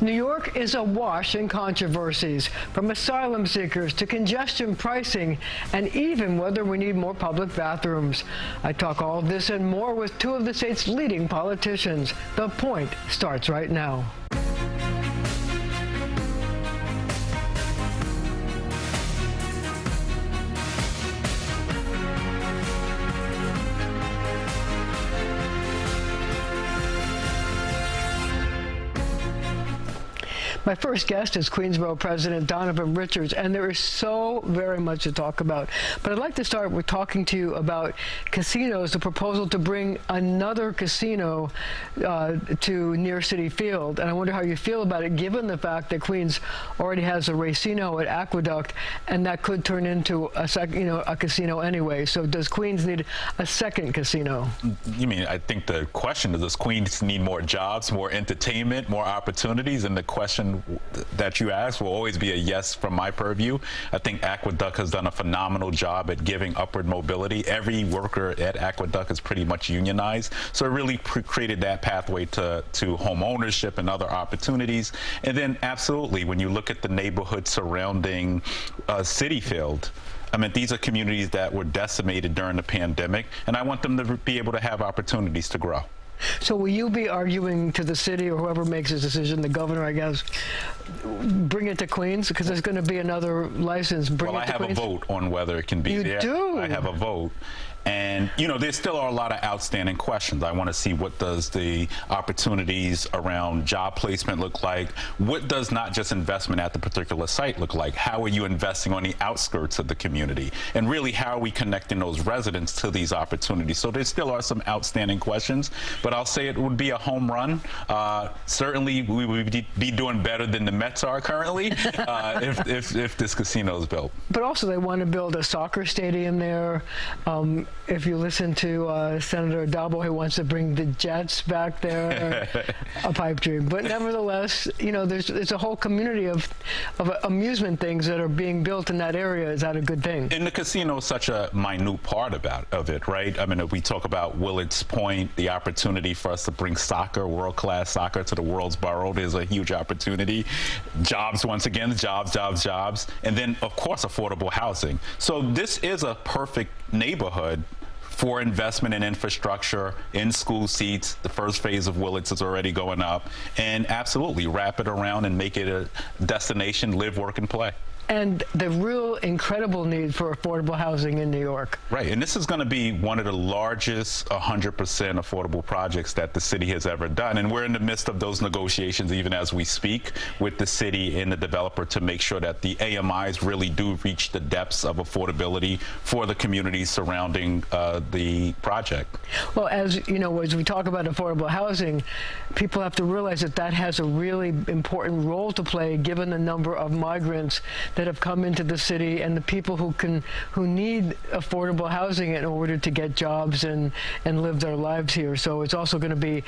New York is awash in controversies, from asylum seekers to congestion pricing and even whether we need more public bathrooms. I talk all of this and more with two of the state's leading politicians. The Point starts right now. My first guest is Queensborough President Donavan Richards, and there is so very much to talk about. But I'd like to start with talking to you about casinos, the proposal to bring another casino to near Citi Field. And I wonder how you feel about it, given the fact that Queens already has a racino at Aqueduct, and that could turn into a casino anyway. So does Queens need a second casino? You mean, I think the question is, does Queens need more jobs, more entertainment, more opportunities? And the question that you asked will always be a yes from my purview. I think Aqueduct has done a phenomenal job at giving upward mobility. Every worker at Aqueduct is pretty much unionized, so it really created that pathway to home ownership and other opportunities. And then absolutely, when you look at the neighborhood surrounding Citi Field, I mean, these are communities that were decimated during the pandemic, and I want them to be able to have opportunities to grow. So will you be arguing to the city, or whoever makes this decision, the governor, I guess, bring it to Queens? Because there's going to be another license. Well, I have a vote on whether it can be there. You do? I have a vote. And, you know, there still are a lot of outstanding questions. I want to see, what does the opportunities around job placement look like? What does not just investment at the particular site look like? How are you investing on the outskirts of the community? And really, how are we connecting those residents to these opportunities? So there still are some outstanding questions, but I'll say it would be a home run. Certainly, we would be doing better than the Mets are currently if this casino is built. But also, they want to build a soccer stadium there. If you listen to Senator Dalbo, he wants to bring the Jets back there, a pipe dream. But nevertheless, you know, there's a whole community of amusement things that are being built in that area. Is that a good thing? And the casino is such a minute part of it, right? I mean, if we talk about Willets Point, the opportunity for us to bring soccer, world-class soccer, to the world's borough, there's a huge opportunity. Jobs, once again, jobs. And then, of course, affordable housing. So this is a perfect neighborhood for investment in infrastructure, in school seats. The first phase of Willets is already going up. And absolutely, wrap it around and make it a destination, live, work, and play. And the real incredible need for affordable housing in New York. Right, and this is going to be one of the largest 100% affordable projects that the city has ever done. And we're in the midst of those negotiations even as we speak with the city and the developer to make sure that the AMIs really do reach the depths of affordability for the communities surrounding the project. Well, as you know, as we talk about affordable housing, people have to realize that that has a really important role to play, given the number of migrants that have come into the city and the people who need affordable housing in order to get jobs and live their lives here. So it's also going to be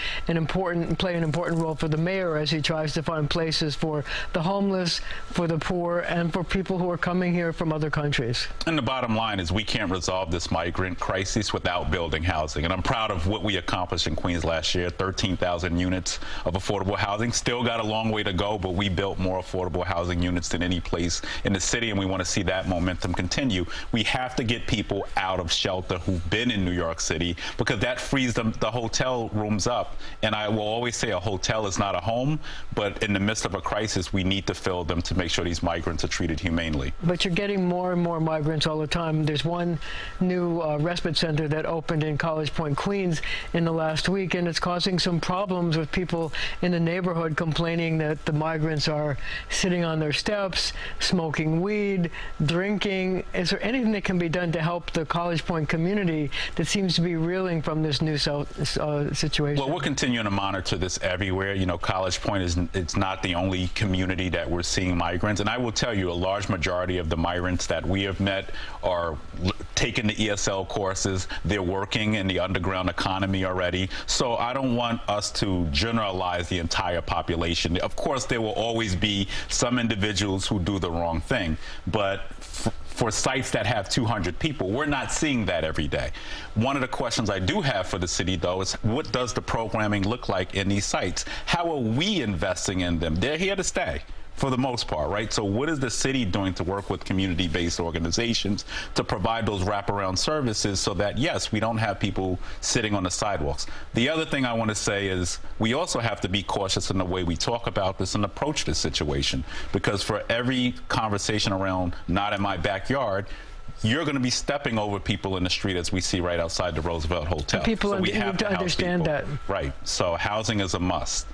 play an important role for the mayor as he tries to find places for the homeless, for the poor, and for people who are coming here from other countries. And the bottom line is, we can't resolve this migrant crisis without building housing. And I'm proud of what we accomplished in Queens last year, 13,000 units of affordable housing. Still got a long way to go, but we built more affordable housing units than any place in the city, and we want to see that momentum continue. We have to get people out of shelter who've been in New York City, because that frees the hotel rooms up. And I will always say, a hotel is not a home, but in the midst of a crisis, we need to fill them to make sure these migrants are treated humanely. But you're getting more and more migrants all the time. There's one new respite center that opened in College Point, Queens in the last week, and it's causing some problems with people in the neighborhood complaining that the migrants are sitting on their steps, smoking weed, drinking. Is there anything that can be done to help the College Point community that seems to be reeling from this new situation? Well, we're continuing to monitor this everywhere. You know, College Point it's not the only community that we're seeing migrants. And I will tell you, a large majority of the migrants that we have met are taking the ESL courses. They're working in the underground economy already. So I don't want us to generalize the entire population. Of course, there will always be some individuals who do the wrong thing, but for sites that have 200 people. We're not seeing that every day. One of the questions I do have for the city, though, is what does the programming look like in these sites? How are we investing in them? They're here to stay, for the most part, right? So what is the city doing to work with community-based organizations to provide those wraparound services so that, yes, we don't have people sitting on the sidewalks? The other thing I want to say is we also have to be cautious in the way we talk about this and approach this situation, because for every conversation around not in my backyard, you're going to be stepping over people in the street, as we see right outside the Roosevelt Hotel. People so we have to understand that. Right. So housing is a must.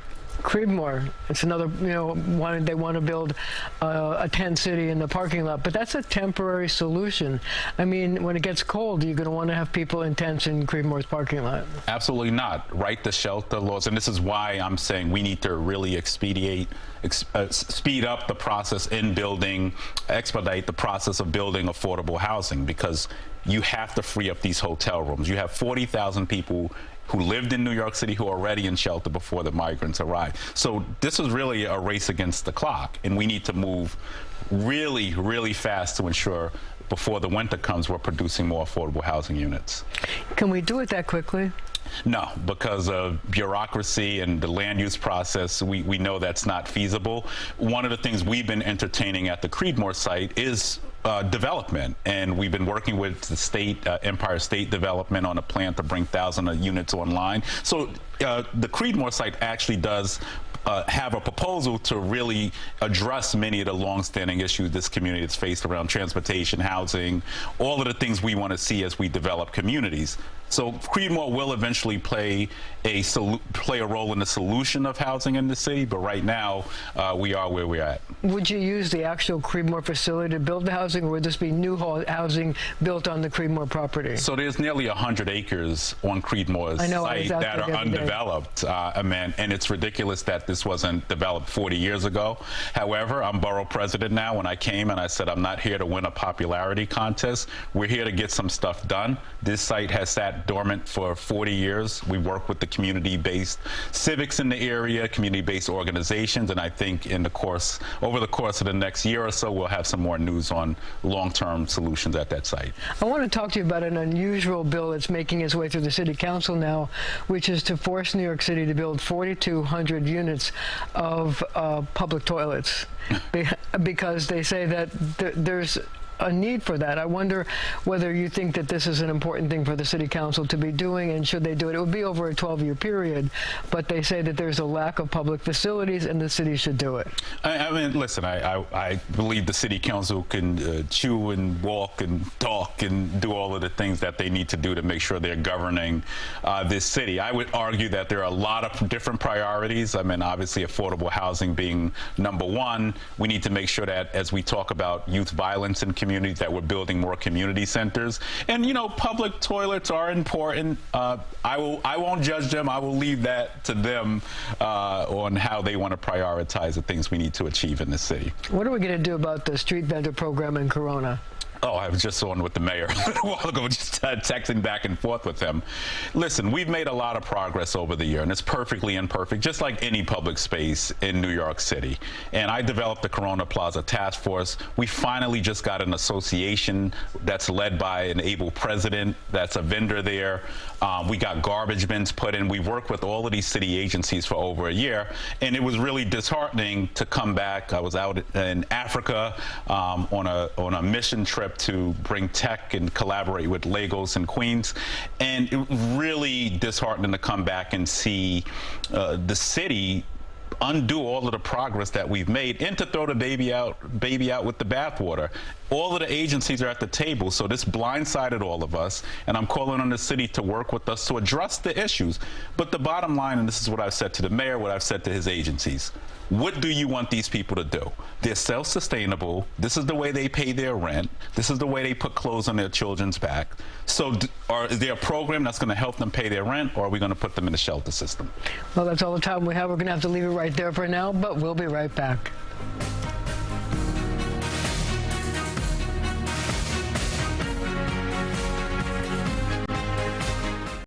Creedmoor, it's another, they want to build a tent city in the parking lot, but that's a temporary solution. I mean, when it gets cold, you're going to want to have people in tents in Creedmoor's parking lot. Absolutely not. Right, the shelter laws, and this is why I'm saying we need to really speed up the process in building, expedite the process of building affordable housing, because you have to free up these hotel rooms. You have 40,000 people who lived in New York City who are already in shelter before the migrants arrived. So this is really a race against the clock, and we need to move really, really fast to ensure before the winter comes we're producing more affordable housing units. Can we do it that quickly? No, because of bureaucracy and the land use process, we know that's not feasible. One of the things we've been entertaining at the Creedmoor site is development, and we've been working with the state, Empire State Development, on a plan to bring thousands of units online. So the Creedmoor site actually does have a proposal to really address many of the long-standing issues this community has faced around transportation, housing, all of the things we want to see as we develop communities. So Creedmoor will eventually play a role in the solution of housing in the city, but right now we are where we're at. Would you use the actual Creedmoor facility to build the housing, or would this be new housing built on the Creedmoor property? So there's nearly 100 acres on Creedmoor's site that are undeveloped, and it's ridiculous that this wasn't developed 40 years ago. However, I'm borough president now. When I came and I said, I'm not here to win a popularity contest. We're here to get some stuff done. This site has sat dormant for 40 years. We work with the community-based civics in the area, community-based organizations, and I think over the course of the next year or so, we'll have some more news on long-term solutions at that site. I want to talk to you about an unusual bill that's making its way through the city council now, which is to force New York City to build 4,200 units of public toilets because they say that there's a need for that. I wonder whether you think that this is an important thing for the city council to be doing, and should they do it? It would be over a 12-year period, but they say that there's a lack of public facilities and the city should do it. I mean, listen, I believe the city council can chew and walk and talk and do all of the things that they need to do to make sure they're governing this city. I would argue that there are a lot of different priorities. I mean, obviously affordable housing being number one. We need to make sure that as we talk about youth violence in communities, that we're building more community centers. And public toilets are important. I won't judge them. I will leave that to them on how they want to prioritize the things we need to achieve in the city. What are we going to do about the street vendor program in Corona? Oh, I was just on with the mayor a little while ago, just texting back and forth with him. Listen, we've made a lot of progress over the year, and it's perfectly imperfect, just like any public space in New York City. And I developed the Corona Plaza Task Force. We finally just got an association that's led by an able president that's a vendor there. We got garbage bins put in. We worked with all of these city agencies for over a year, and it was really disheartening to come back. I was out in Africa on a mission trip to bring tech and collaborate with Lagos and Queens, and it was really disheartening to come back and see the city undo all of the progress that we've made, and to throw the baby out with the bathwater. All of the agencies are at the table, so this blindsided all of us, and I'm calling on the city to work with us to address the issues. But the bottom line, and this is what I've said to the mayor, what I've said to his agencies, what do you want these people to do? They're self-sustainable. This is the way they pay their rent. This is the way they put clothes on their children's back. So is there a program that's going to help them pay their rent, or are we going to put them in the shelter system? Well, that's all the time we have. We're going to have to leave it right there for now, but we'll be right back.